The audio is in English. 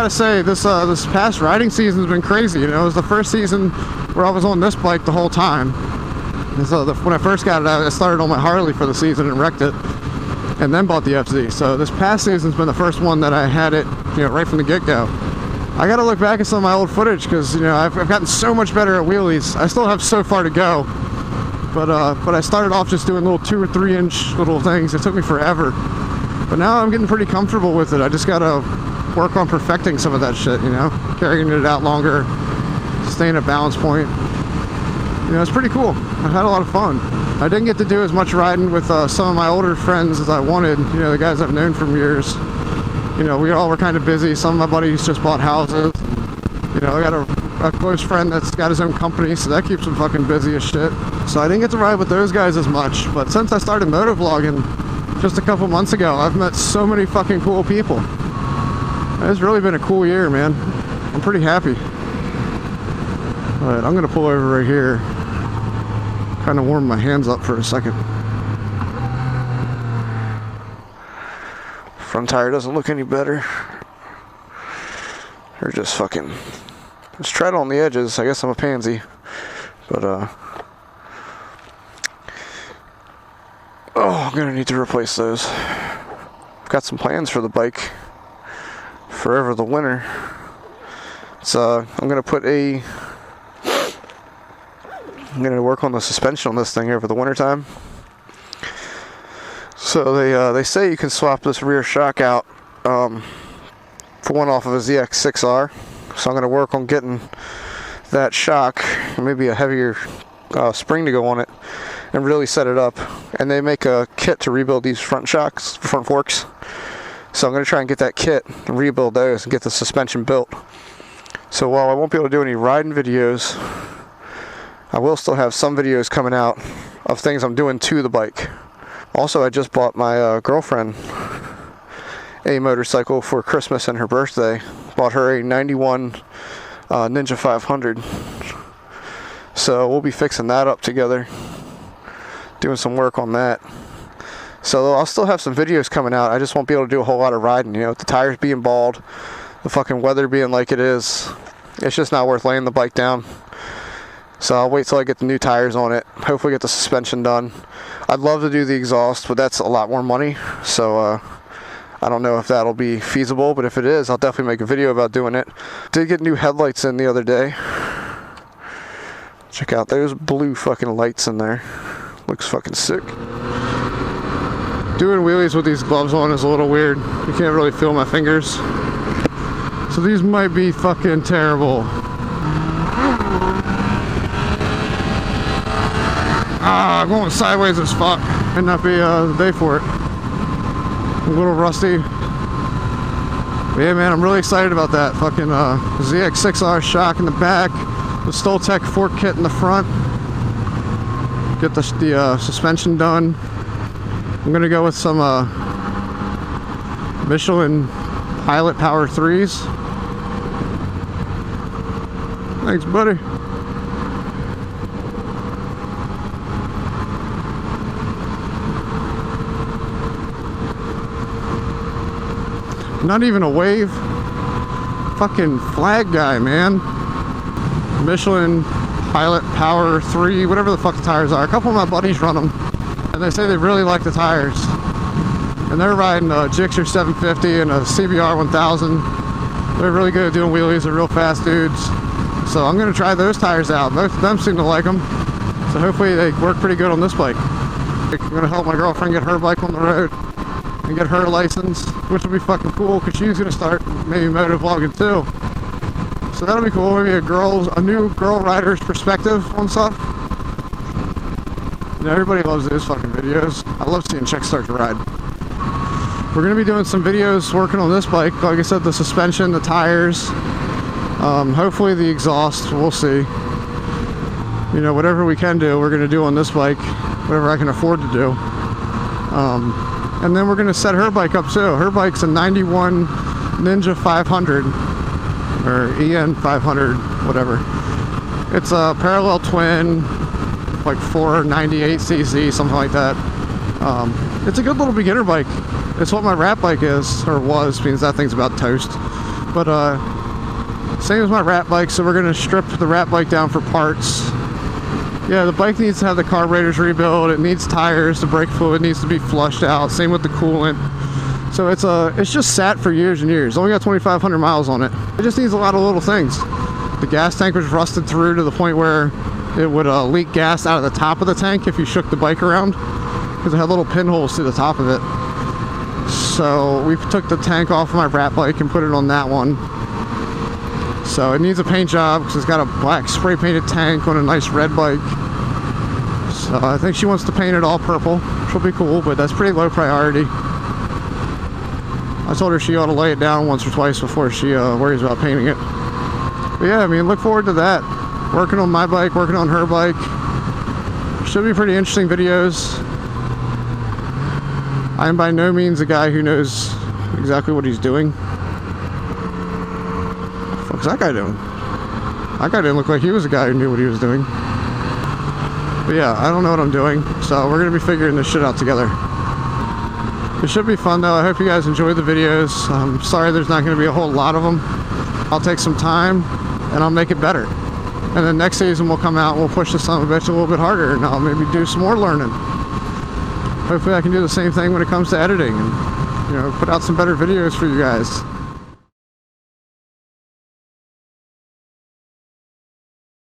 gotta say, this past riding season's been crazy. You know, it was the first season where I was on this bike the whole time. And so when I first got it, I started on my Harley for the season and wrecked it, and then bought the FZ. So this past season's been the first one that I had it, you know, right from the get-go. I gotta look back at some of my old footage because, you know, I've gotten so much better at wheelies. I still have so far to go, but I started off just doing little 2 or 3 inch little things. It took me forever, but now I'm getting pretty comfortable with it. I just gotta work on perfecting some of that shit, you know, carrying it out longer, staying at balance point. You know, it's pretty cool. I've had a lot of fun. I didn't get to do as much riding with some of my older friends as I wanted, you know, the guys I've known from years. You know, we all were kind of busy. Some of my buddies just bought houses. You know, I got a close friend that's got his own company, so that keeps him fucking busy as shit. So I didn't get to ride with those guys as much, but since I started motovlogging just a couple months ago, I've met so many fucking cool people. It's really been a cool year, man. I'm pretty happy. Alright, I'm gonna pull over right here. Kind of warm my hands up for a second. Front tire doesn't look any better. They're just fucking... Let's try it on the edges. I guess I'm a pansy. But, oh, I'm gonna need to replace those. I've got some plans for the bike. Forever the winter. So, I'm gonna work on the suspension on this thing over the winter time. So they say you can swap this rear shock out for one off of a ZX6R. So I'm going to work on getting that shock and maybe a heavier spring to go on it and really set it up. And they make a kit to rebuild these front forks. So I'm going to try and get that kit and rebuild those and get the suspension built. So while I won't be able to do any riding videos, I will still have some videos coming out of things I'm doing to the bike. Also, I just bought my girlfriend a motorcycle for Christmas and her birthday. Bought her a 91 Ninja 500. So we'll be fixing that up together. Doing some work on that. So I'll still have some videos coming out. I just won't be able to do a whole lot of riding. You know, with the tires being bald, the fucking weather being like it is, it's just not worth laying the bike down. So I'll wait till I get the new tires on it. Hopefully get the suspension done. I'd love to do the exhaust, but that's a lot more money. So I don't know if that'll be feasible, but if it is, I'll definitely make a video about doing it. Did get new headlights in the other day. Check out those blue fucking lights in there. Looks fucking sick. Doing wheelies with these gloves on is a little weird. You can't really feel my fingers. So these might be fucking terrible. I'm going sideways as fuck. Might not be the day for it. A little rusty. But yeah, man, I'm really excited about that. Fucking ZX6R shock in the back. The Stoltec fork kit in the front. Get the suspension done. I'm gonna go with some Michelin Pilot Power 3s. Thanks, buddy. Not even a wave. Fucking flag guy, man. Michelin Pilot Power 3, whatever the fuck the tires are. A couple of my buddies run them, and they say they really like the tires. And they're riding a Gixxer 750 and a CBR 1000. They're really good at doing wheelies. They're real fast dudes. So I'm gonna try those tires out. Both of them seem to like them. So hopefully they work pretty good on this bike. I'm gonna help my girlfriend get her bike on the road and get her license, which will be fucking cool because she's gonna start maybe motovlogging too. So that'll be cool. Maybe a new girl rider's perspective on stuff. You know, everybody loves those fucking videos. I love seeing chicks start to ride. We're gonna be doing some videos working on this bike. Like I said, the suspension, the tires, hopefully the exhaust. We'll see. You know, whatever we can do, we're gonna do on this bike. Whatever I can afford to do. And then we're gonna set her bike up too. Her bike's a 91 Ninja 500 or EN 500, whatever. It's a parallel twin, like 498cc, something like that. It's a good little beginner bike. It's what my rat bike is, or was, means that thing's about toast. But same as my rat bike, so we're gonna strip the rat bike down for parts. Yeah, the bike needs to have the carburetors rebuilt. It needs tires. The brake fluid needs to be flushed out. Same with the coolant. So it's just sat for years and years. Only got 2,500 miles on it. It just needs a lot of little things. The gas tank was rusted through to the point where it would leak gas out of the top of the tank if you shook the bike around, because it had little pinholes to the top of it. So we took the tank off of my rat bike and put it on that one. So it needs a paint job because it's got a black spray painted tank on a nice red bike. So I think she wants to paint it all purple, which will be cool, but that's pretty low priority. I told her she ought to lay it down once or twice before she worries about painting it. But yeah, I mean, look forward to that. Working on my bike, working on her bike. Should be pretty interesting videos. I am by no means a guy who knows exactly what he's doing. What's that guy doing? That guy didn't look like he was a guy who knew what he was doing. But yeah, I don't know what I'm doing, so we're gonna be figuring this shit out together. It should be fun though. I hope you guys enjoy the videos. I'm sorry there's not gonna be a whole lot of them. I'll take some time and I'll make it better. And then next season we'll come out and we'll push this son of a bitch a little bit harder, and I'll maybe do some more learning. Hopefully I can do the same thing when it comes to editing and, you know, put out some better videos for you guys.